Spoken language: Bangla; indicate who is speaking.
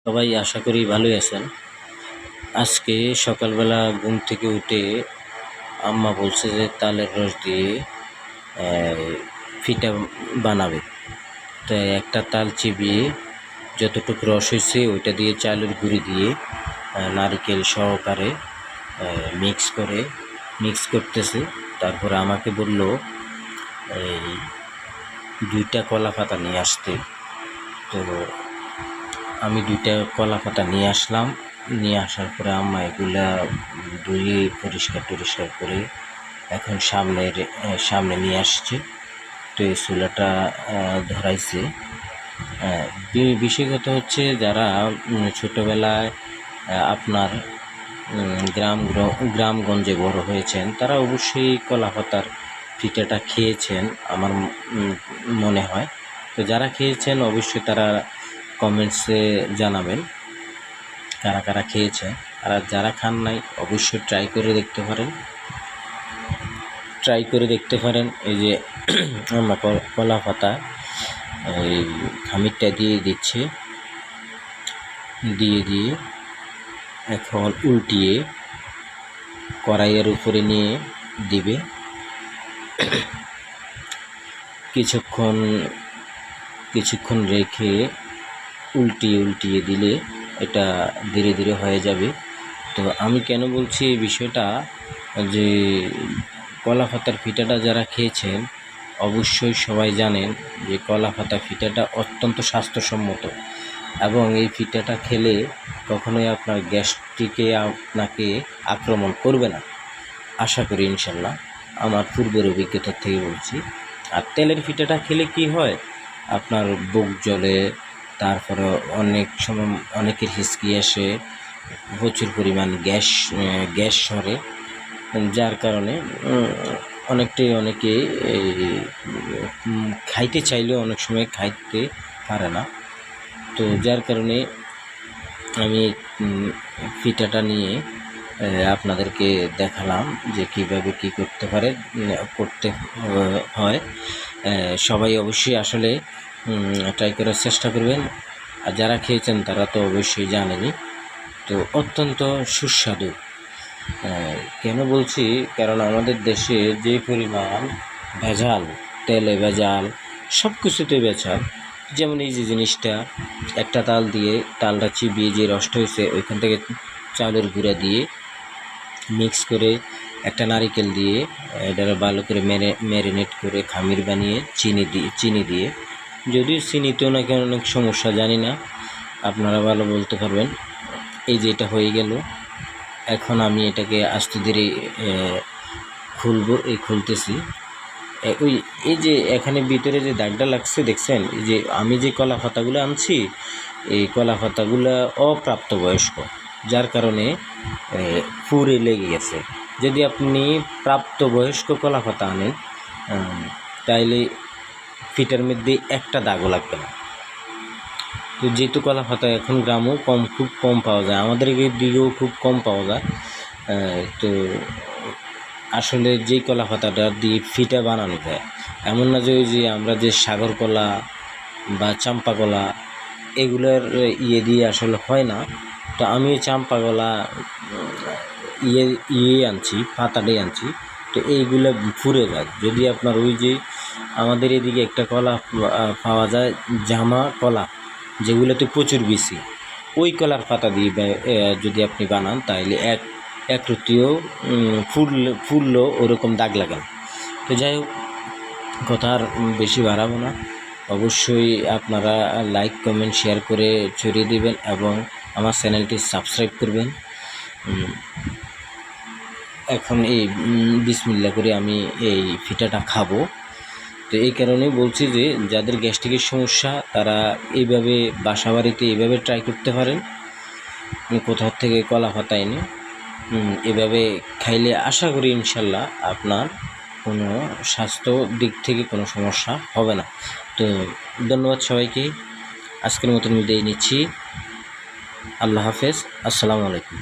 Speaker 1: সবাই আশা করি ভালোই আছেন। আজকে সকালবেলা ঘুম থেকে উঠে আম্মা বলছে যে তালের রস দিয়ে ফিটা বানাবে। তাই একটা তাল চিবিয়ে যতটুকু রস হয়েছে ওইটা দিয়ে চালের গুঁড়ি দিয়ে নারকেল সহকারে মিক্স করতেছে। তারপরে আমাকে বলল এই 2টা কলা পাতা নিয়ে আসতে। তো আমি 2টা কলা পাতা নিয়ে আসলাম। নিয়ে আসার পরে আম্মা এগুলা ধুয়ে পরিষ্কার করে এখন সামনে নিয়ে আসছে। তো এই চুলাটা ধরাইছে। বিষয়গত হচ্ছে যারা ছোটোবেলায় আপনার গ্রামগঞ্জে বড় হয়েছেন তারা অবশ্যই কলা পাতার পিঠাটা খেয়েছেন আমার মনে হয়। তো যারা খেয়েছেন অবশ্যই তারা কমেন্টসে জানাবেন কারা কারা খেয়েছে। আর যারা খান নাই অবশ্যই ট্রাই করে দেখতে পারেন। এই যে আমরা কলা পাতা এই খামিরটা দিয়ে দিচ্ছে, দিয়ে এখন উল্টিয়ে কড়াইয়ের উপরে নিয়ে দিবে। কিছুক্ষণ রেখে উল্টিয়ে দিলে এটা ধীরে ধীরে হয়ে যাবে। তো আমি কেন বলছি এই বিষয়টা, যে কলা পাতার পিঠাটা যারা খেয়েছেন অবশ্যই সবাই জানেন যে কলা পাতা পিঠাটা অত্যন্ত স্বাস্থ্যসম্মত এবং এই পিঠাটা খেলে কখনোই আপনার গ্যাস্ট্রিকে আপনাকে আক্রমণ করবে না, আশা করি ইনশাল্লাহ, আমার পূর্বের অভিজ্ঞতা থেকে বলছি। আর তেলের পিঠাটা খেলে কি হয়, আপনার বুক জ্বলে, তারপরে অনেক সময় অনেকের হিসকি আসে, প্রচুর পরিমাণ গ্যাস সরে, যার কারণে অনেকে খাইতে চাইলেও অনেক সময় খাইতে পারে না। তো যার কারণে আমি পিঠাটা নিয়ে আপনাদেরকে দেখালাম যে কিভাবে কি করতে হয়। সবাই অবশ্যই আসলে ট্রাই করার চেষ্টা করবেন। আর যারা খেয়েছেন তারা তো অবশ্যই জানেনই। তো অত্যন্ত সুস্বাদু। কেন বলছি, কারণ আমাদের দেশে যে পরিমাণ ভেজাল, তেলে ভেজাল, সব কিছুতে ভেজাল। যেমন এই যে জিনিসটা, একটা তালটা চিবিয়ে যে রসটা হয়েছে ওইখান থেকে চালের গুঁড়া দিয়ে মিক্স করে একটা নারিকেল দিয়ে এটা ভালো করে ম্যারিনেট করে খামির বানিয়ে চিনি দিয়ে, যদিও চিনিতেও নাকি অনেক সমস্যা, জানি না, আপনারা ভালো বলতে পারবেন। এই যে এটা হয়ে গেল, এখন আমি এটাকে আস্তে ধীরে খুলতেছি। এই যে এখানে ভিতরে যে দাগটা লাগছে দেখছেন, এই যে আমি যে কলা পাতাগুলো আনছি, এই কলা পাতাগুলো অপ্রাপ্তবয়স্ক, যার কারণে পুড়ে লেগে গেছে। যদি আপনি প্রাপ্তবয়স্ক কলা পাতা আনেন তাইলে পিঠার মধ্যে একটা দাগও লাগবে না। তো যেহেতু কলা পাতা এখন গ্রামেও খুব কম পাওয়া যায়, আমাদের দিকেও খুব কম পাওয়া যায়। তো আসলে যেই কলা পাতাটা দিয়ে ফিটা বানানো যায়, এমন না যে ওই যে আমরা যে সাগর কলা বা চাম্পা কলা এগুলোর দিয়ে আসলে হয় না। তো আমি চাম্পা কলা আনছি, পাতাটাই আনছি। তো এইগুলো ফুরে যায়। যদি আপনার ওই যে আমাদের এদিকে একটা কলা পাওয়া যায় জামা কলা, যেগুলোতে প্রচুর বিচি, ওই কলার পাতা দিয়ে যদি আপনি বানান তাহলে এক রুটিও ফুললো ওরকম দাগ লাগে না। তো যাই হোক, কথা আর বেশি বাড়াবো না। অবশ্যই আপনারা লাইক, কমেন্ট, শেয়ার করে ছড়িয়ে দিবেন এবং আমার চ্যানেলটি সাবস্ক্রাইব করবেন। এখন এই বিসমিল্লাহ করে আমি এই পিঠাটা খাবো। তো এই কারণেই বলছি যে যাদের গ্যাস্ট্রিকের সমস্যা তারা এইভাবে বাসাবাড়িতে এইভাবে ট্রাই করতে পারেন। কোথাও থেকে কলা পাতা এনে এভাবে খাইলে আশা করি ইনশাল্লাহ আপনার কোনো স্বাস্থ্য দিক থেকে কোনো সমস্যা হবে না। তো ধন্যবাদ সবাইকে। আজকের মতন বিদায় নিচ্ছি। আল্লাহ হাফেজ। আসসালামু আলাইকুম।